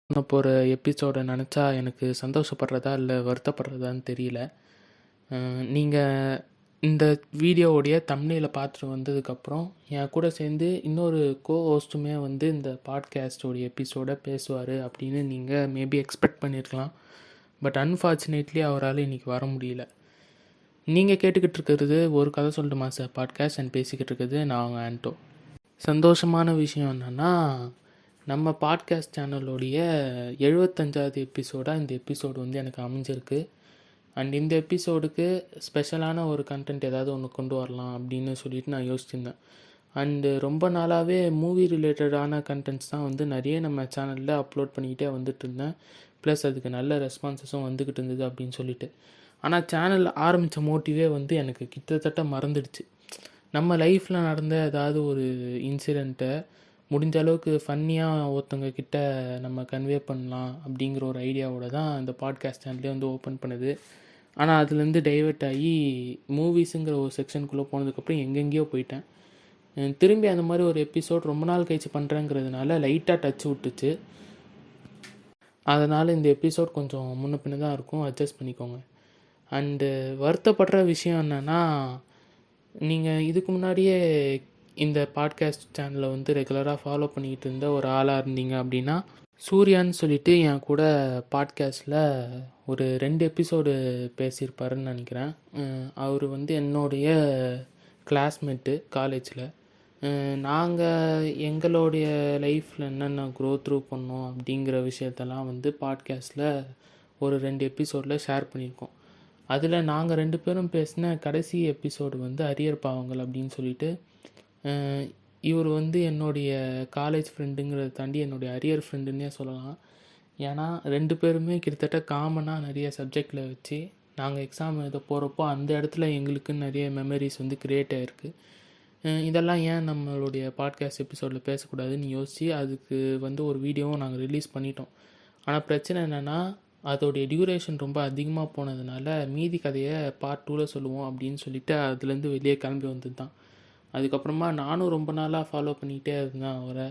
பண்ண போகிற எபிசோடை நினச்சா எனக்கு சந்தோஷப்படுறதா இல்லை வருத்தப்படுறதான்னு தெரியல. நீங்கள் இந்த வீடியோவுடைய தம்ப்நெயிலை பார்த்துட்டு வந்ததுக்கப்புறம் என் கூட சேர்ந்து இன்னொரு ஹோஸ்ட்டுமே வந்து இந்த பாட்காஸ்டோடைய எபிசோடை பேசுவார் அப்படின்னு நீங்கள் மேபி எக்ஸ்பெக்ட் பண்ணியிருக்கலாம். பட் அன்ஃபார்ச்சுனேட்லி அவரால் இன்றைக்கி வர முடியல. நீங்கள் கேட்டுக்கிட்டு இருக்கிறது ஒரு கதை சொல்லட்டுமா சார் பாட்காஸ்ட் அண்ட் பேசிக்கிட்டு இருக்கிறது நான் அவங்க ஆண்டோ. சந்தோஷமான விஷயம் என்னென்னா, நம்ம பாட்காஸ்ட் சேனலோடைய 75வது எபிசோடாக இந்த எபிசோடு வந்து எனக்கு அமைஞ்சிருக்கு. அண்ட் இந்த எபிசோடுக்கு ஸ்பெஷலான ஒரு கண்டென்ட் ஏதாவது ஒன்று கொண்டு வரலாம் அப்படின்னு சொல்லிட்டு நான் யோசிச்சிருந்தேன். அண்டு ரொம்ப நாளாகவே மூவி ரிலேட்டடான கண்டென்ட்ஸ் தான் வந்து நிறைய நம்ம சேனலில் அப்லோட் பண்ணிக்கிட்டே வந்துட்டு இருந்தேன். ப்ளஸ் அதுக்கு நல்ல ரெஸ்பான்சஸும் வந்துக்கிட்டு இருந்தது அப்படின்னு சொல்லிட்டு. ஆனால் சேனல் ஆரம்பித்த மோட்டிவே வந்து எனக்கு கிட்டத்தட்ட மறந்துடுச்சு. நம்ம லைஃப்பில் நடந்த ஏதாவது ஒரு இன்சிடெண்ட்டை முடிஞ்ச அளவுக்கு ஃபன்னியாக ஒருத்தவங்க கிட்ட நம்ம கன்வே பண்ணலாம் அப்படிங்கிற ஒரு ஐடியாவோட தான் இந்த பாட்காஸ்ட் சேனல்லே வந்து ஓப்பன் பண்ணுது. ஆனால் அதுலேருந்து டைவெர்ட் ஆகி மூவிஸுங்கிற ஒரு செக்ஷனுக்குள்ளே போனதுக்கப்புறம் எங்கெங்கேயோ போயிட்டேன். திரும்பி அந்த மாதிரி ஒரு எபிசோட் ரொம்ப நாள் கழிச்சு பண்ணுறேங்கிறதுனால லைட்டாக டச் விட்டுச்சு. அதனால் இந்த எபிசோட் கொஞ்சம் முன்ன பின்ன தான் இருக்கும், அட்ஜஸ்ட் பண்ணிக்கோங்க. அண்டு வருத்தப்படுற விஷயம் என்னென்னா, நீங்கள் இதுக்கு முன்னாடியே இந்த பாட்காஸ்ட் சேனலை வந்து ரெகுலராக ஃபாலோ பண்ணிக்கிட்டு இருந்த ஒரு ஆளாக இருந்தீங்க அப்படின்னா, சூர்யான்னு சொல்லிட்டு என் கூட பாட்காஸ்ட்டில் ஒரு 2 எபிசோடு பேசியிருப்பாருன்னு நினைக்கிறேன். அவர் வந்து என்னுடைய கிளாஸ்மேட்டு காலேஜில். நாங்கள் எங்களுடைய லைஃப்பில் என்னென்ன த்ரூ பண்ணோம் அப்படிங்கிற விஷயத்தெல்லாம் வந்து பாட்காஸ்ட்டில் ஒரு 2 எபிசோடில் ஷேர் பண்ணியிருக்கோம். அதில் நாங்கள் 2 பேரும் பேசின கடைசி எபிசோடு வந்து அரியர் பாவங்கள் அப்படின்னு சொல்லிட்டு, இவர் வந்து என்னுடைய காலேஜ் ஃப்ரெண்டுங்கிறத தாண்டி என்னுடைய அரியர் ஃப்ரெண்டுன்னே சொல்லலாம். ஏன்னா 2 பேருமே கிட்டத்தட்ட காமனாக நிறைய சப்ஜெக்டில் வச்சு நாங்கள் எக்ஸாம் எழுத போகிறப்போ அந்த இடத்துல எங்களுக்குன்னு நிறைய மெமரிஸ் வந்து க்ரியேட் ஆகிருக்கு. இதெல்லாம் ஏன் நம்மளுடைய பாட்காஸ்ட் எபிசோடில் பேசக்கூடாதுன்னு யோசித்து அதுக்கு வந்து ஒரு வீடியோவும் நாங்கள் ரிலீஸ் பண்ணிட்டோம். ஆனால் பிரச்சனை என்னென்னா, அதோடைய டியூரேஷன் ரொம்ப அதிகமாக போனதுனால மீதி கதையை பார்ட் 2ல் சொல்லுவோம் அப்படின்னு சொல்லிட்டு அதுலேருந்து வெளியே கிளம்பி வந்தது தான். அதுக்கப்புறமா நானும் ரொம்ப நாளாக ஃபாலோ பண்ணிக்கிட்டே இருந்தேன் அவரை.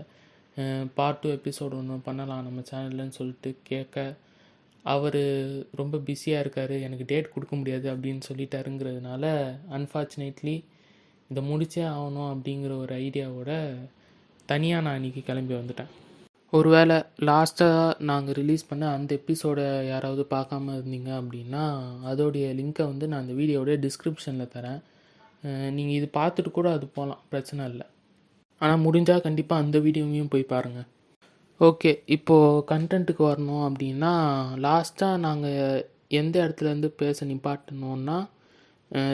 பார்ட் 2 எபிசோடு ஒன்று பண்ணலாம் நம்ம சேனல்லன்னு சொல்லிட்டு கேட்க, அவர் ரொம்ப பிஸியாக இருக்கார், எனக்கு டேட் கொடுக்க முடியாது அப்படின்னு சொல்லிட்டாருங்கிறதுனால அன்ஃபார்ச்சுனேட்லி இதை முடிச்சே ஆகணும் அப்படிங்கிற ஒரு ஐடியாவோட தனியாக நான் இன்றைக்கி கிளம்பி வந்துட்டேன். ஒருவேளை லாஸ்ட்டாக நாங்கள் ரிலீஸ் பண்ண அந்த எபிசோடை யாராவது பார்க்காம இருந்தீங்க அப்படின்னா அதோடைய லிங்க்கை வந்து நான் அந்த வீடியோடைய டிஸ்கிரிப்ஷனில் தரேன். நீங்கள் இது பார்த்துட்டு கூட அது போகலாம், பிரச்சனை இல்லை. ஆனால் முடிஞ்சால் கண்டிப்பாக அந்த வீடியோவையும் போய் பாருங்கள். ஓகே, இப்போது கண்டென்ட்டுக்கு வரணும் அப்படின்னா, லாஸ்ட்டாக நாங்கள் எந்த இடத்துலேருந்து பேச நிப்பாட்டணுன்னா,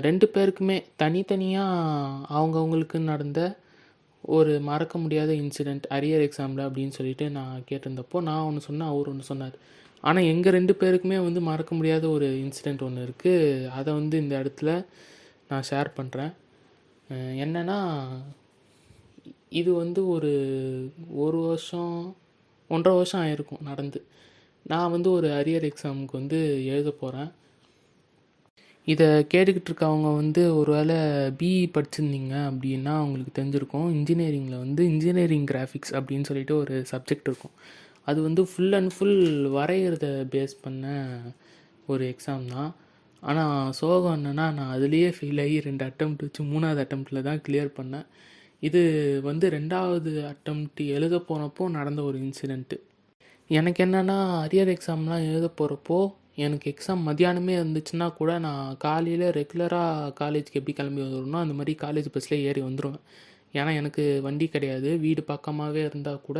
2 பேருக்குமே தனித்தனியாக அவங்கவுங்களுக்கு நடந்த ஒரு மறக்க முடியாத இன்சிடெண்ட் அரியர் எக்ஸாமில் அப்படின்னு சொல்லிட்டு நான் கேட்டிருந்தப்போ நான் ஒன்று சொன்னேன், அவர் ஒன்று சொன்னார். ஆனால் எங்கள் 2 பேருக்குமே வந்து மறக்க முடியாத ஒரு இன்சிடெண்ட் ஒன்று இருக்குது. அதை வந்து இந்த இடத்துல நான் ஷேர் பண்ணுறேன். என்னென்னா, இது வந்து ஒரு 1 வருஷம் 1.5 வருஷம் ஆகிருக்கும் நடந்து. நான் வந்து ஒரு அரியர் எக்ஸாமுக்கு வந்து எழுத போகிறேன். இதை கேட்டுக்கிட்டு இருக்கவங்க வந்து ஒரு வேளை பிஇ படிச்சிருந்தீங்க அப்படின்னா அவங்களுக்கு தெரிஞ்சிருக்கும். இன்ஜினியரிங்கில் வந்து இன்ஜினியரிங் கிராஃபிக்ஸ் அப்படின்னு சொல்லிட்டு ஒரு சப்ஜெக்ட் இருக்கும். அது வந்து ஃபுல் அண்ட் ஃபுல் வரைகிறத பேஸ் பண்ண ஒரு எக்ஸாம் தான். ஆனால் சோகம் என்னென்னா, நான் அதுலேயே ஃபெயில் ஆகி 2 அட்டெம்ப்ட் வச்சு 3வது அட்டெம்ப்டில் தான் கிளியர் பண்ணேன். இது வந்து 2வது அட்டெம்ப்ட் எழுத போனப்போ நடந்த ஒரு இன்சிடெண்ட்டு. எனக்கு என்னென்னா, அரியர் எக்ஸாம்லாம் எழுத போகிறப்போ எனக்கு எக்ஸாம் மத்தியானமே இருந்துச்சுன்னா கூட நான் காலையில் ரெகுலராக காலேஜுக்கு எப்படி கிளம்பி வந்துடணும் அந்த மாதிரி காலேஜ் பஸ்ஸில் ஏறி வந்துடுவேன். ஏன்னா எனக்கு வண்டி கிடையாது. வீடு பக்கமாகவே இருந்தால் கூட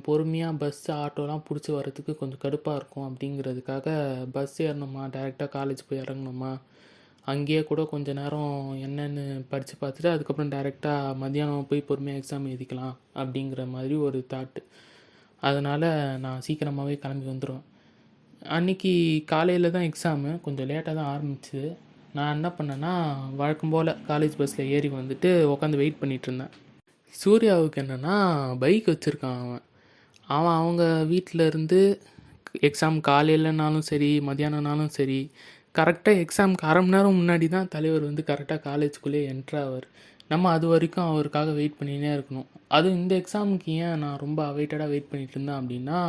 பொறுமையாக பஸ் ஆட்டோலாம் பிடிச்சி வர்றதுக்கு கொஞ்சம் கடுப்பாக இருக்கும். அப்படிங்கிறதுக்காக பஸ் ஏறணுமா, டைரெக்டாக காலேஜ் போய் இறங்கணுமா, அங்கேயே கூட கொஞ்சம் நேரம் என்னென்னு படித்து பார்த்துட்டு அதுக்கப்புறம் டைரெக்டாக மத்தியானம் போய் பொறுமையாக எக்ஸாம் எழுதிக்கலாம் அப்படிங்கிற மாதிரி ஒரு தாட்டு. அதனால் நான் சீக்கிரமாகவே கிளம்பி வந்துடுவேன். அன்றைக்கி காலையில் தான் எக்ஸாமு, கொஞ்சம் லேட்டாக தான் ஆரம்பிச்சுது. நான் என்ன பண்ணேன்னா, வழக்கம் போல் காலேஜ் பஸ்ஸில் ஏறி வந்துட்டு உட்காந்து வெயிட் பண்ணிகிட்ருந்தேன். சூர்யாவுக்கு என்னென்னா, பைக் வச்சுருக்கான் அவன். அவங்க வீட்டில் இருந்து எக்ஸாம் காலையிலனாலும் சரி மத்தியானம்னாலும் சரி கரெக்டாக எக்ஸாமுக்கு 1/2 மணி நேரம் முன்னாடி தான் தலைவர் வந்து கரெக்டாக காலேஜுக்குள்ளே என்ட்ரு ஆவார். நம்ம அது வரைக்கும் அவருக்காக வெயிட் பண்ணினே இருக்கணும். அதுவும் இந்த எக்ஸாமுக்கு ஏன் நான் ரொம்ப அவைட்டடாக வெயிட் பண்ணிட்டு இருந்தேன் அப்படின்னா,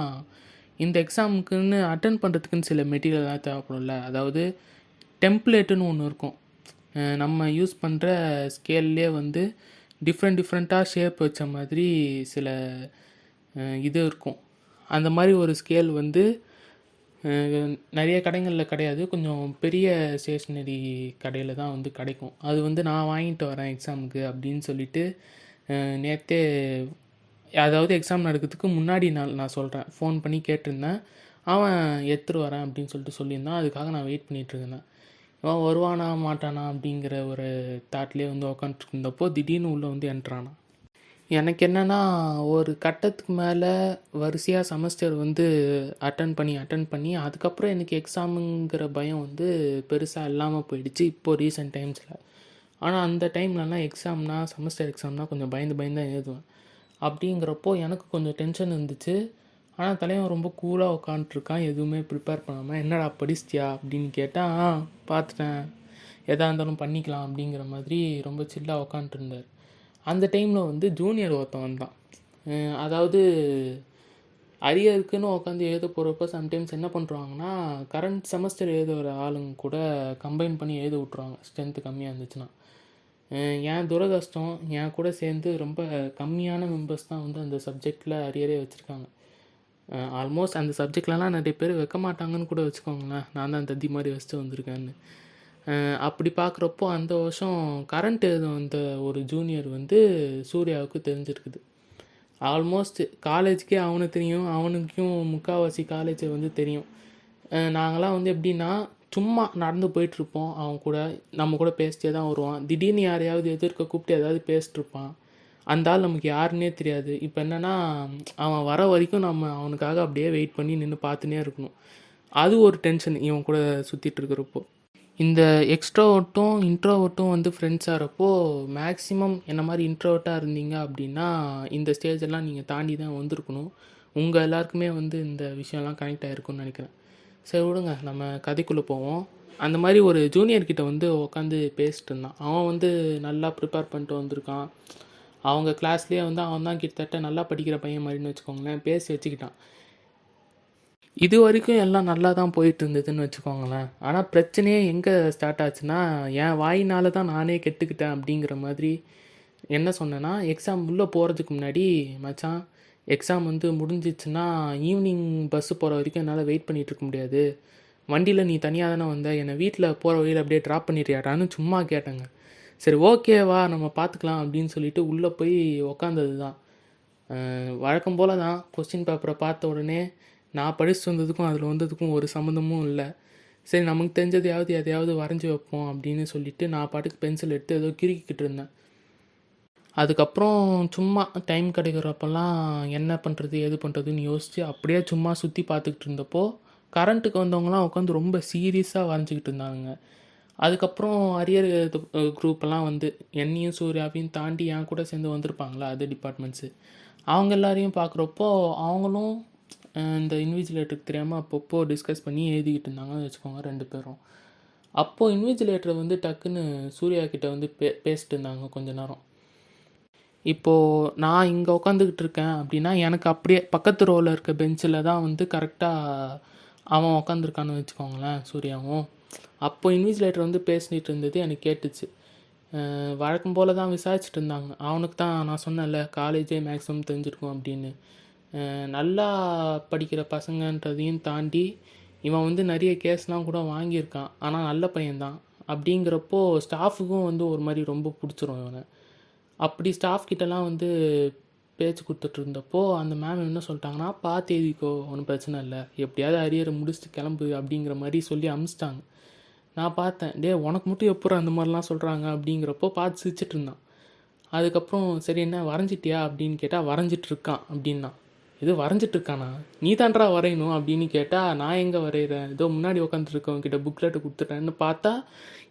இந்த எக்ஸாமுக்குன்னு அட்டன் பண்ணுறதுக்குன்னு சில மெட்டீரியல்லாம் தேவைப்படும்ல. அதாவது டெம்ப்ளேட்டுன்னு ஒன்று இருக்கும். நம்ம யூஸ் பண்ணுற ஸ்கேல்லே வந்து டிஃப்ரெண்ட்டாக ஷேப் வச்ச மாதிரி சில இது இருக்கும். அந்த மாதிரி ஒரு ஸ்கேல் வந்து நிறைய கடைகளில் கிடையாது. கொஞ்சம் பெரிய ஸ்டேஷ்னரி கடையில் தான் வந்து கிடைக்கும். அது வந்து நான் வாங்கிட்டு வரேன் எக்ஸாமுக்கு அப்படின்னு சொல்லிட்டு நேற்றே, அதாவது எக்ஸாம் நடக்கிறதுக்கு முன்னாடி நாள் நான் சொல்கிறேன், ஃபோன் பண்ணி கேட்டிருந்தேன். அவன் எடுத்துகிட்டு வரேன் அப்படின்னு சொல்லிட்டு சொல்லியிருந்தான். அதுக்காக நான் வெயிட் பண்ணிகிட்ருந்தேன். அவன் வருவானா மாட்டானா அப்படிங்கிற ஒரு தாட்லேயே வந்து உக்காந்துருந்தப்போ திடீர்னு உள்ளே வந்து என்ட்ரானா. எனக்கு என்னென்னா, ஒரு கட்டத்துக்கு மேலே வரிசையாக செமஸ்டர் வந்து அட்டன் பண்ணி அதுக்கப்புறம் எனக்கு எக்ஸாமுங்கிற பயம் வந்து பெருசாக இல்லாமல் போயிடுச்சு இப்போது ரீசெண்ட் டைம்ஸில். ஆனால் அந்த டைம்லலாம் செமஸ்டர் எக்ஸாம்னால் கொஞ்சம் பயந்து தான் எழுதுவேன். அப்படிங்கிறப்போ எனக்கு கொஞ்சம் டென்ஷன் இருந்துச்சு. ஆனால் தலைவன் ரொம்ப கூலாக உட்காந்துட்ருக்கான், எதுவுமே ப்ரிப்பேர் பண்ணாமல். என்னடா படிச்சிட்டியா அப்படின்னு கேட்டால், பார்த்துட்டேன், எதாக இருந்தாலும் பண்ணிக்கலாம் அப்படிங்கிற மாதிரி ரொம்ப சில்லாக உட்காந்துருந்தார். அந்த டைமில் வந்து ஜூனியர் ஒருத்தன் வந்தான். அதாவது அரியருக்குன்னு உட்காந்து எழுத போகிறப்ப சம்டைம்ஸ் என்ன பண்ணுறாங்கன்னா, கரண்ட் செமஸ்டர் எழுதுகிற ஆளுங்க கூட கம்பைன் பண்ணி எழுத விட்ருவாங்க, ஸ்ட்ரென்த்து கம்மியாக இருந்துச்சுன்னா. என் துரதிர்ஷ்டம், என் கூட சேர்ந்து ரொம்ப கம்மியான மெம்பர்ஸ் தான் வந்து அந்த சப்ஜெக்டில் அரியரே வச்சுருக்காங்க. ஆல்மோஸ்ட் அந்த சப்ஜெக்ட்லலாம் நிறைய பேர் வைக்க மாட்டாங்கன்னு கூட வச்சுக்கோங்களேன். நான் தான் தத்தி மாதிரி வச்சுட்டு வந்திருக்கேன்னு. அப்படி பார்க்குறப்போ அந்த வருஷம் கரண்ட் எழுதும் அந்த ஒரு ஜூனியர் வந்து சூர்யாவுக்கு தெரிஞ்சிருக்குது. ஆல்மோஸ்ட் காலேஜுக்கே அவனுக்கு தெரியும், அவனுக்கும் முக்கால்வாசி காலேஜை வந்து தெரியும். நாங்களாம் வந்து எப்படின்னா, சும்மா நடந்து போயிட்டுருப்போம், அவன் கூட நம்ம கூட பேசிட்டே தான் வருவான். திடீர்னு யாரையாவது எதிர்க்க கூப்பிட்டு ஏதாவது பேசிட்டுருப்பான். அந்த ஆள் நமக்கு யாருன்னே தெரியாது. இப்போ என்னென்னா, அவன் வர வரைக்கும் நம்ம அவனுக்காக அப்படியே வெயிட் பண்ணி நின்று பார்த்துனே இருக்கணும். அது ஒரு டென்ஷன் இவன் கூட சுற்றிட்டு இருக்கிறப்போ. இந்த எக்ஸ்ட்ரோவர்ட்டும் இன்ட்ரோவர்ட்டும் வந்து ஃப்ரெண்ட்ஸ் ஆகிறப்போ, மேக்ஸிமம் என்ன மாதிரி இன்ட்ரோவர்ட்டாக இருந்தீங்க அப்படின்னா இந்த ஸ்டேஜெல்லாம் நீங்கள் தாண்டி தான் வந்திருக்கணும். உங்கள் எல்லாருக்குமே வந்து இந்த விஷயம்லாம் கனெக்ட் ஆகிருக்குன்னு நினைக்கிறேன். சரி விடுங்க, நம்ம கதைக்குள்ளே போவோம். அந்த மாதிரி ஒரு ஜூனியர்கிட்ட வந்து உட்காந்து பேசிட்டு இருந்தான். அவன் வந்து நல்லா ப்ரிப்பேர் பண்ணிட்டு வந்திருக்கான். அவங்க கிளாஸ்லேயே வந்து அவன் தான் கிட்டத்தட்ட நல்லா படிக்கிற பையன் மாதிரின்னு வச்சுக்கோங்களேன். பேசி வச்சுக்கிட்டான். இது வரைக்கும் எல்லாம் நல்லா தான் போயிட்டு இருந்ததுன்னு வச்சுக்கோங்களேன். ஆனால் பிரச்சனையே எங்கே ஸ்டார்ட் ஆச்சுன்னா, என் வாயினால தான் நானே கெட்டுக்கிட்டேன் அப்படிங்கிற மாதிரி. என்ன சொன்னேன்னா, எக்ஸாம் உள்ளே போகிறதுக்கு முன்னாடி, மச்சான் எக்ஸாம் வந்து முடிஞ்சிச்சுன்னா ஈவினிங் பஸ்ஸு போகிற வரைக்கும் என்னால் வெயிட் பண்ணிகிட்டு இருக்க முடியாது. வண்டியில் நீ தனியாக தானே வந்த, என்னை வீட்டில் போகிற வழியில் அப்படியே ட்ராப் பண்ணிடுறியாடான்னு சும்மா கேட்டேங்க. சரி ஓகேவா, நம்ம பார்த்துக்கலாம் அப்படின்னு சொல்லிட்டு உள்ளே போய் உக்காந்தது தான். வழக்கம் போல் தான் கொஸ்டின் பேப்பரை பார்த்த உடனே நான் படிச்சுட்டு வந்ததுக்கும் அதில் வந்ததுக்கும் ஒரு சம்மந்தமும் இல்லை. சரி நமக்கு தெரிஞ்சதையாவது எதையாவது வரைஞ்சி வைப்போம் அப்படின்னு சொல்லிவிட்டு நான் பாட்டுக்கு பென்சில் எடுத்து ஏதோ கிறுக்கிக்கிட்டு இருந்தேன். அதுக்கப்புறம் சும்மா டைம் கிடைக்கிறப்பெல்லாம் என்ன பண்ணுறது ஏது பண்ணுறதுன்னு யோசித்து அப்படியே சும்மா சுற்றி பார்த்துக்கிட்டு இருந்தப்போ கரண்ட்டுக்கு வந்தவங்களாம் உட்காந்து ரொம்ப சீரியஸாக வரைஞ்சிக்கிட்டு இருந்தாங்க. அதுக்கப்புறம் அரியர் குரூப்பெல்லாம் வந்து என்னையும் சூர்யாவையும் தாண்டி என் கூட சேர்ந்து வந்திருப்பாங்களா அது டிபார்ட்மெண்ட்ஸு. அவங்க எல்லாரையும் பார்க்குறப்போ அவங்களும் இந்த இன்விஜிலேட்டருக்கு தெரியாமல் அப்பப்போ டிஸ்கஸ் பண்ணி எழுதிக்கிட்டு இருந்தாங்கன்னு வச்சுக்கோங்க 2 பேரும். அப்போது இன்விஜிலேட்டரை வந்து டக்குன்னு சூர்யா கிட்டே வந்து பேசிட்டு இருந்தாங்க கொஞ்ச நேரம். இப்போது நான் இங்கே உட்காந்துக்கிட்டு இருக்கேன் அப்படின்னா எனக்கு அப்படியே பக்கத்து ரோவில் இருக்க பெஞ்சில் தான் வந்து கரெக்டாக அவன் உட்காந்துருக்கான்னு வச்சுக்கோங்களேன் சூர்யாவும். அப்போது இன்விஜிலேட்டர் வந்து பேசிட்டு இருந்தது எனக்கு கேட்டுச்சு. வழக்கம் போல் தான் விசாரிச்சுட்டு இருந்தாங்க. அவனுக்கு தான் நான் சொன்னேன்ல காலேஜே மேக்ஸிமம் தெரிஞ்சிருக்கும் அப்படின்னு. நல்லா படிக்கிற பசங்கன்றதையும் தாண்டி இவன் வந்து நிறைய கேஸ்லாம் கூட வாங்கியிருக்கான். ஆனால் நல்ல பையன்தான். அப்படிங்கிறப்போ ஸ்டாஃபுக்கும் வந்து ஒரு மாதிரி ரொம்ப பிடிச்சிரும் இவனை. அப்படி ஸ்டாஃப் கிட்டலாம் வந்து பேச்சு கொடுத்துட்டு இருந்தப்போ அந்த மேம் என்ன சொல்லிட்டாங்கன்னா, பார்த்து எழுதிக்கோ, ஒன்றும் பிரச்சனை இல்லை, எப்படியாவது அரியரை முடிச்சுட்டு கிளம்பு அப்படிங்கிற மாதிரி சொல்லி அனுப்பிச்சிட்டாங்க. நான் பார்த்தேன், உனக்கு மட்டும் எப்போ அந்த மாதிரிலாம் சொல்கிறாங்க அப்படிங்கிறப்போ பார்த்து சிரிச்சிட்டு இருந்தான். அதுக்கப்புறம் சரி என்ன வரைஞ்சிட்டியா அப்படின்னு கேட்டால் வரைஞ்சிட்ருக்கான் அப்படின்னா. இது வரைஞ்சிட்ருக்கானா, நீ தான்றா வரையணும் அப்படின்னு கேட்டால் நான் எங்கே வரைகிறேன், ஏதோ முன்னாடி உட்காந்துருக்கவங்கிட்ட புக்லெட்டை கொடுத்துட்டேன்னு பார்த்தா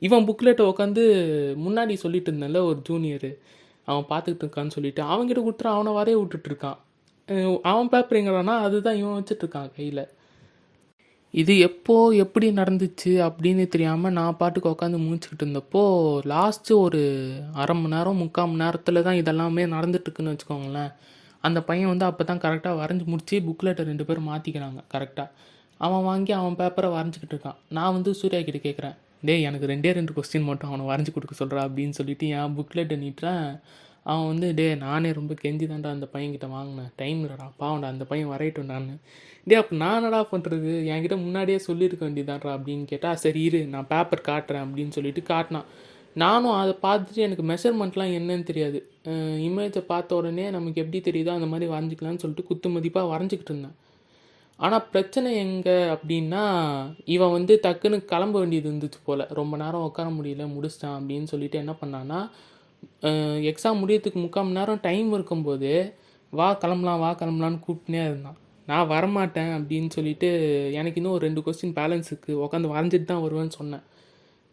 இவன் புக்லெட்டை உட்காந்து முன்னாடி சொல்லிட்டு இருந்தேன்ல ஒரு ஜூனியரு அவன் பார்த்துக்கிட்டு இருக்கான்னு சொல்லிட்டு அவன்கிட்ட கொடுத்துட்டு அவனை வரைய விட்டுட்ருக்கான். அவன் பேப்பர் எங்கிறானா அதுதான் இவன் வச்சிட்ருக்கான் கையில். இது எப்போ எப்படி நடந்துச்சு அப்படின்னு தெரியாமல் நான் பாட்டுக்கு உட்காந்து முழிச்சுக்கிட்டு இருந்தப்போ லாஸ்ட்டு ஒரு அரை மணி நேரம் 3/4 மணி நேரத்தில் தான் இதெல்லாமே நடந்துட்டுருக்குன்னு வச்சுக்கோங்களேன். அந்த பையன் வந்து அப்போ தான் கரெக்டாக வரைஞ்சி முடிச்சு புக்லெட்டை 2 பேரும் மாற்றிக்கிறாங்க கரெக்டாக. அவன் வாங்கி அவன் பேப்பரை வரைஞ்சிக்கிட்டு இருக்கான். நான் வந்து சூர்யா கிட்ட கேட்குறேன், டேய் எனக்கு 2 கொஸ்டின் மட்டும் அவனை வரைஞ்சி கொடுக்க சொல்கிறா அப்படின்னு சொல்லிட்டு என் புக்லெட்டை நீட்டுறேன். அவன் வந்து நானே ரொம்ப கெஞ்சி தான்டா அந்த பையன்கிட்ட வாங்கினேன், டைம் இல்லைடா பாவண்டா அந்த பையன் வரையட்டும் நான். அப்போ நான் என்னடா பண்ணுறது, என்கிட்ட முன்னாடியே சொல்லியிருக்க வேண்டியதான்றா அப்படின்னு கேட்டால், சரி இரு நான் பேப்பர் காட்டுறேன் அப்படின்னு சொல்லிட்டு காட்டினான். நானும் அதை பார்த்துட்டு எனக்கு மெஷர்மெண்ட்லாம் என்னன்னு தெரியாது. இமேஜை பார்த்த உடனே நமக்கு எப்படி தெரியுதோ அந்த மாதிரி வரைஞ்சிக்கலான்னு சொல்லிட்டு குத்து மதிப்பாக வரைஞ்சிக்கிட்டு இருந்தேன். ஆனால் பிரச்சனை எங்கே அப்படின்னா, இவன் வந்து டக்குன்னு கிளம்ப வேண்டியது இருந்துச்சு போல், ரொம்ப நேரம் உட்கார முடியல முடிச்சிட்டான் அப்படின்னு சொல்லிட்டு என்ன பண்ணான்னா, எக்ஸாம் முடியறதுக்கு 3/4 மணி நேரம் டைம் இருக்கும்போது வா கிளம்பலான்னு கூப்பிட்டுனே இருந்தான். நான் வரமாட்டேன் அப்படின்னு சொல்லிட்டு எனக்கு இன்னும் ஒரு 2 கொஸ்டின் பேலன்ஸ் இருக்குது, உட்காந்து வரைஞ்சிட்டு தான் வருவேன்னு சொன்னேன்.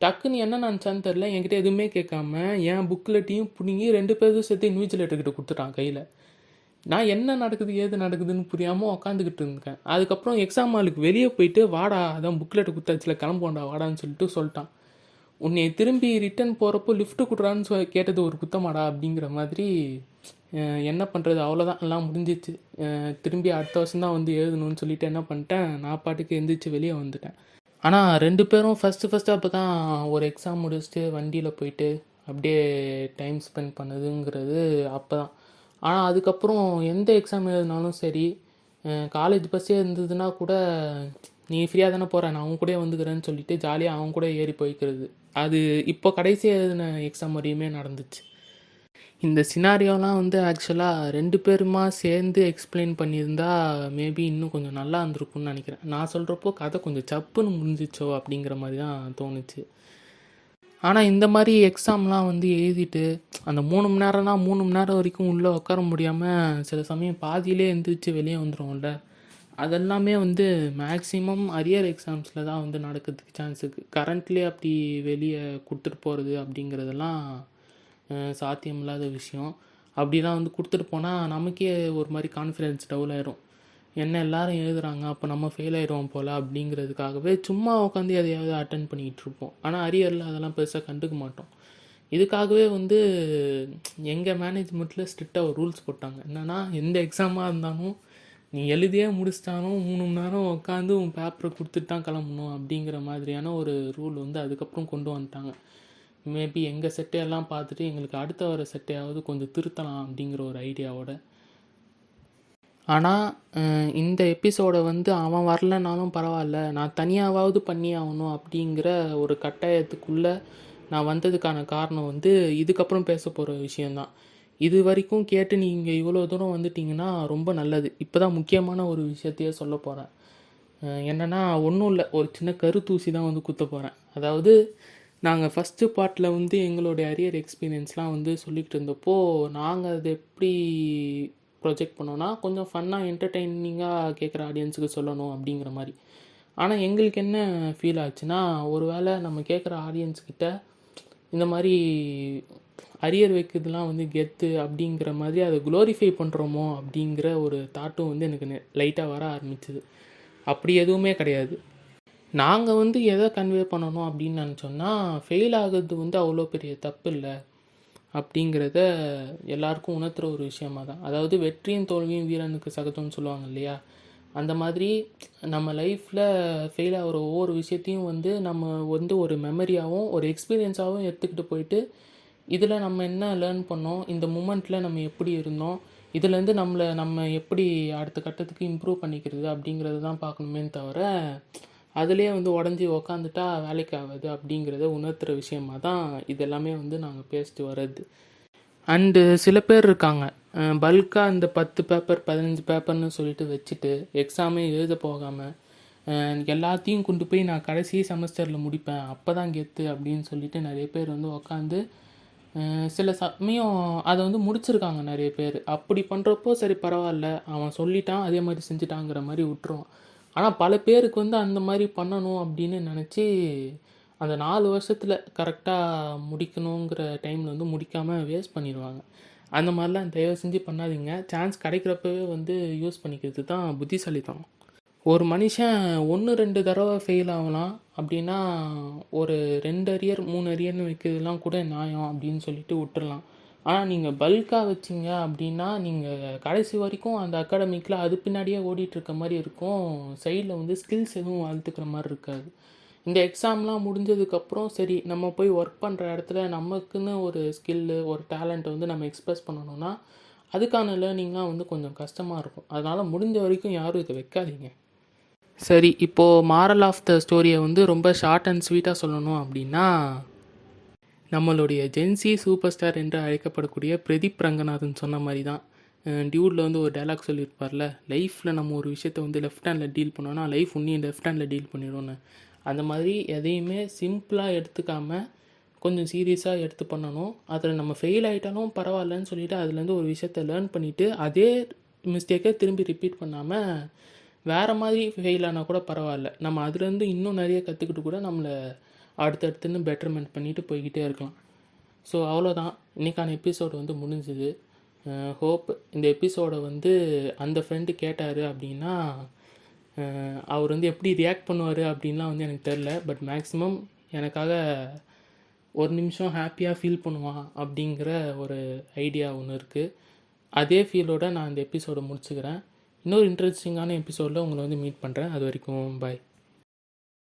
டக்குன்னு என்ன நினச்சான்னு தெரில, என்கிட்ட எதுவுமே கேட்காம என் புக்கிலட்டையும் பிடுங்கி 2 பேரும் சேர்த்து இன்விஜிலேட்டர்கிட்ட கொடுத்துட்டான் கையில். நான் என்ன நடக்குது ஏது நடக்குதுன்னு புரியாமல் உக்காந்துக்கிட்டு இருக்கேன். அதுக்கப்புறம் எக்ஸாம் ஹாலுக்கு வெளியே போயிட்டு வாடா அதான் புக்லெட்டை குத்தாச்சில் கிளம்போண்டா வாடான்னு சொல்லிட்டான். உன்னை திரும்பி ரிட்டன் போகிறப்போ லிஃப்ட்டு கொடுறான்னு கேட்டது ஒரு குத்தமாடா அப்படிங்கிற மாதிரி. என்ன பண்ணுறது, அவ்வளோதான் எல்லாம் முடிஞ்சிச்சு. திரும்பி அடுத்த வருஷம் தான் வந்து எழுதணும்னு சொல்லிட்டு என்ன பண்ணிட்டேன், நான் பாட்டுக்கு எந்திரிச்சு வெளியே வந்துட்டேன். ஆனால் 2 பேரும் ஃபஸ்ட்டு அப்போ தான் ஒரு எக்ஸாம் முடிச்சுட்டு வண்டியில் போயிட்டு அப்படியே டைம் ஸ்பெண்ட் பண்ணதுங்கிறது அப்போ தான். ஆனால் அதுக்கப்புறம் எந்த எக்ஸாம் எழுதினாலும் சரி, காலேஜ் பஸ்ஸே இருந்ததுன்னா கூட நீ ஃப்ரீயாக தானே போகிற நான் அவங்க கூட வந்துக்கிறேன்னு சொல்லிட்டு ஜாலியாக அவங்க கூட ஏறி போய்க்கிறது. அது இப்போ கடைசியாக எழுதின எக்ஸாம் வரையுமே நடந்துச்சு. இந்த சினாரியோலாம் வந்து ஆக்சுவலாக 2 பேருமா சேர்ந்து எக்ஸ்பிளைன் பண்ணியிருந்தா மேபி இன்னும் கொஞ்சம் நல்லா இருந்திருக்கும்னு நினைக்கிறேன். நான் சொல்கிறப்போ கதை கொஞ்சம் சப்புன்னு முடிஞ்சிச்சோ அப்படிங்கிற மாதிரி தான் தோணுச்சு. ஆனால் இந்த மாதிரி எக்ஸாம்லாம் வந்து எழுதிட்டு அந்த 3 மணி நேரம்னா 3 மணி நேரம் வரைக்கும் உள்ளே உட்கார முடியாமல் சில சமயம் பாதியிலே எழுந்திரிச்சு வெளியே வந்துடும்ல. அதெல்லாமே வந்து மேக்ஸிமம் அரியர் எக்ஸாம்ஸில் தான் வந்து நடக்கிறதுக்கு சான்ஸ் இருக்குது. கரண்ட்லேயே அப்படி வெளியே கொடுத்துட்டு போகிறது அப்படிங்கிறதெல்லாம் சாத்தியமில்லாத விஷயம். அப்படிலாம் வந்து கொடுத்துட்டு போனால் நமக்கே ஒரு மாதிரி கான்ஃபிடென்ஸ் டவுல் ஆயிரும். என்ன எல்லாரும் எழுதுகிறாங்க அப்போ நம்ம ஃபெயில் ஆயிடுவோம் போல் அப்படிங்கிறதுக்காகவே சும்மா உட்காந்து எதையாவது அட்டன் பண்ணிக்கிட்டு இருப்போம். ஆனால் அரியரில் அதெல்லாம் பெருசாக கண்டுக்க மாட்டோம். இதுக்காகவே வந்து எங்கள் மேனேஜ்மெண்ட்டில் ஸ்ட்ரிக்டாக ஒரு ரூல்ஸ் போட்டாங்க. என்னென்னா எந்த எக்ஸாமாக இருந்தாலும் நீ எழுதியே முடிச்சிட்டாலும் 3 மணி நேரம் உட்காந்து உன் பேப்பரை கொடுத்துட்டு தான் கிளம்பணும் அப்படிங்கிற மாதிரியான ஒரு ரூல் வந்து அதுக்கப்புறம் கொண்டு வந்துட்டாங்க. மேபி எங்கள் செட்டையெல்லாம் பார்த்துட்டு எங்களுக்கு அடுத்த வர செட்டையாவது கொஞ்சம் திருத்தலாம் அப்படிங்கிற ஒரு ஐடியாவோட. ஆனால் இந்த எபிசோடை வந்து அவன் வரலனாலும் பரவாயில்ல, நான் தனியாவது பண்ணி ஆகணும் அப்படிங்கிற ஒரு கட்டாயத்துக்குள்ளே நான் வந்ததுக்கான காரணம் வந்து இதுக்கப்புறம் பேச போகிற விஷயந்தான். இது வரைக்கும் கேட்டு நீங்கள் இவ்வளோ தூரம் வந்துட்டிங்கன்னா ரொம்ப நல்லது. இப்போ தான் முக்கியமான ஒரு விஷயத்தையே சொல்ல போகிறேன். என்னென்னா ஒன்றும் இல்லை, ஒரு சின்ன கருத்தூசி தான் வந்து குத்த போகிறேன். அதாவது நாங்கள் ஃபஸ்ட்டு பார்ட்டில் வந்து எங்களுடைய அரியர் எக்ஸ்பீரியன்ஸ்லாம் வந்து சொல்லிக்கிட்டு இருந்தப்போ நாங்கள் அதை எப்படி ப்ரொஜெக்ட் பண்ணோன்னா கொஞ்சம் ஃபன்னாக என்டர்டெய்னிங்காக கேட்குற ஆடியன்ஸுக்கு சொல்லணும் அப்படிங்கிற மாதிரி. ஆனால் எங்களுக்கு என்ன ஃபீல் ஆச்சுன்னா, ஒரு வேளை நம்ம கேட்குற ஆடியன்ஸ்கிட்ட இந்த மாதிரி அரியர் வைக்கிறதுலாம் வந்து கெத்து அப்படிங்கிற மாதிரி அதை க்ளோரிஃபை பண்ணுறோமோ அப்படிங்கிற ஒரு தாட்டும் வந்து எனக்கு லைட்டாக வர ஆரம்பிச்சுது. அப்படி எதுவுமே கிடையாது. நாங்கள் வந்து எதை கன்வே பண்ணணும் அப்படின்னு நினச்சோன்னா, ஃபெயில் ஆகிறது வந்து அவ்வளோ பெரிய தப்பு இல்லை அப்படிங்கிறத எல்லாருக்கும் உணர்த்துகிற ஒரு விஷயமாக தான். அதாவது வெற்றியும் தோல்வியும் வீரனுக்கு சகஜம்னு சொல்லுவாங்க இல்லையா, அந்த மாதிரி நம்ம லைஃப்பில் ஃபெயில் ஆகிற ஒவ்வொரு விஷயத்தையும் வந்து நம்ம வந்து ஒரு மெமரியாகவும் ஒரு எக்ஸ்பீரியன்ஸாகவும் எடுத்துக்கிட்டு போயிட்டு இதில் நம்ம என்ன லேர்ன் பண்ணோம், இந்த மூமெண்ட்டில் நம்ம எப்படி இருந்தோம், இதுலேருந்து நம்ம எப்படி அடுத்த கட்டத்துக்கு இம்ப்ரூவ் பண்ணிக்கிறது அப்படிங்கிறது தான் பார்க்கணுமே தவிர அதிலே வந்து உடஞ்சி உக்காந்துட்டா வேலைக்கு ஆகாது அப்படிங்கிறத உணர்த்துகிற விஷயமாக தான் இதெல்லாமே வந்து நாங்கள் பேசிட்டு வர்றது. அண்டு சில பேர் இருக்காங்க பல்காக இந்த 10 பேப்பர் 15 பேப்பர்னு சொல்லிட்டு வச்சுட்டு எக்ஸாமே எழுத போகாமல் எல்லாத்தையும் கொண்டு போய் நான் கடைசி செமஸ்டரில் முடிப்பேன் அப்போ தான் கெத்து அப்படின்னு சொல்லிட்டு நிறைய பேர் வந்து உக்காந்து சில சமயம் அதை வந்து முடிச்சிருக்காங்க நிறைய பேர். அப்படி பண்ணுறப்போ சரி பரவாயில்ல, அவன் சொல்லிட்டான் அதே மாதிரி செஞ்சுட்டாங்கிற மாதிரி விட்டுருவான். ஆனால் பல பேருக்கு வந்து அந்த மாதிரி பண்ணணும் அப்படின்னு நினச்சி அந்த 4 வருஷத்தில் கரெக்டாக முடிக்கணுங்கிற டைமில் வந்து முடிக்காமல் வேஸ்ட் பண்ணிடுவாங்க. அந்த மாதிரிலாம் தயவு செஞ்சு பண்ணாதீங்க. சான்ஸ் கிடைக்கிறப்பவே வந்து யூஸ் பண்ணிக்கிறது தான் புத்திசாலித்தனம். ஒரு மனுஷன் 1, 2 தடவை ஃபெயில் ஆகலாம். அப்படின்னா ஒரு 2 அரியர் 3 அரியர்னு வைக்கிறதுலாம் கூட நியாயம் அப்படின்னு சொல்லிட்டு விட்டுறலாம். ஆனால் நீங்கள் பல்காக வச்சிங்க அப்படின்னா நீங்கள் கடைசி வரைக்கும் அந்த அகாடமிக்கில் அது பின்னாடியே ஓடிட்டுருக்க மாதிரி இருக்கும். சைடில் வந்து ஸ்கில்ஸ் எதுவும் வளர்த்துக்கிற மாதிரி இருக்காது. இந்த எக்ஸாம்லாம் முடிஞ்சதுக்கப்புறம் சரி நம்ம போய் ஒர்க் பண்ணுற இடத்துல நமக்குன்னு ஒரு ஸ்கில்லு ஒரு டேலண்ட்டை வந்து நம்ம எக்ஸ்ப்ரெஸ் பண்ணணும்னா அதுக்கான லேர்னிங்லாம் வந்து கொஞ்சம் கஷ்டமாக இருக்கும். அதனால் முடிஞ்ச வரைக்கும் யாரும் இதை வைக்காதீங்க. சரி, இப்போது மாரல் ஆஃப் த ஸ்டோரியை வந்து ரொம்ப ஷார்ட் அண்ட் ஸ்வீட்டாக சொல்லணும் அப்படின்னா, நம்மளுடைய ஜென்சி சூப்பர் ஸ்டார் என்று அழைக்கப்படக்கூடிய பிரதீப் ரங்கநாதன் சொன்ன மாதிரி தான். டியூடில் வந்து ஒரு டைலாக் சொல்லியிருப்பார்ல, லைஃப்பில் நம்ம ஒரு விஷயத்தை வந்து லெஃப்ட் ஹேண்டில் டீல் பண்ணோன்னா லைஃப் உன்னையும் லெஃப்ட் ஹேண்டில் டீல் பண்ணிடும்னு. அந்த மாதிரி எதையுமே சிம்பிளாக எடுத்துக்காமல் கொஞ்சம் சீரியஸாக எடுத்து பண்ணணும். அதில் நம்ம ஃபெயில் ஆகிட்டாலும் பரவாயில்லன்னு சொல்லிவிட்டு அதுலேருந்து ஒரு விஷயத்தை லேர்ன் பண்ணிவிட்டு அதே மிஸ்டேக்கை திரும்பி ரிப்பீட் பண்ணாமல் வேறு மாதிரி ஃபெயில் ஆனால் கூட பரவாயில்ல, நம்ம அதுலேருந்து இன்னும் நிறைய கற்றுக்கிட்டு கூட நம்மளை அடுத்தடுத்துன்னு பெட்டர்மெண்ட் பண்ணிட்டு போய்கிட்டே இருக்கலாம். ஸோ அவ்வளோதான், இன்றைக்கான எபிசோடு வந்து முடிஞ்சுது. ஹோப் இந்த எபிசோடை வந்து அந்த ஃப்ரெண்டு கேட்டார் அப்படின்னா அவர் வந்து எப்படி ரியாக்ட் பண்ணுவார் அப்படின்லாம் வந்து எனக்கு தெரில. பட் மேக்ஸிமம் எனக்காக ஒரு நிமிஷம் ஹாப்பியாக ஃபீல் பண்ணுவான் அப்படிங்கிற ஒரு ஐடியா ஒன்று இருக்குது. அதே ஃபீலோடு நான் இந்த எபிசோடை முடிச்சுக்கிறேன். இன்னொரு இன்ட்ரெஸ்டிங்கான எபிசோடில் உங்களை வந்து மீட் பண்ணுறேன். அது வரைக்கும் பாய்.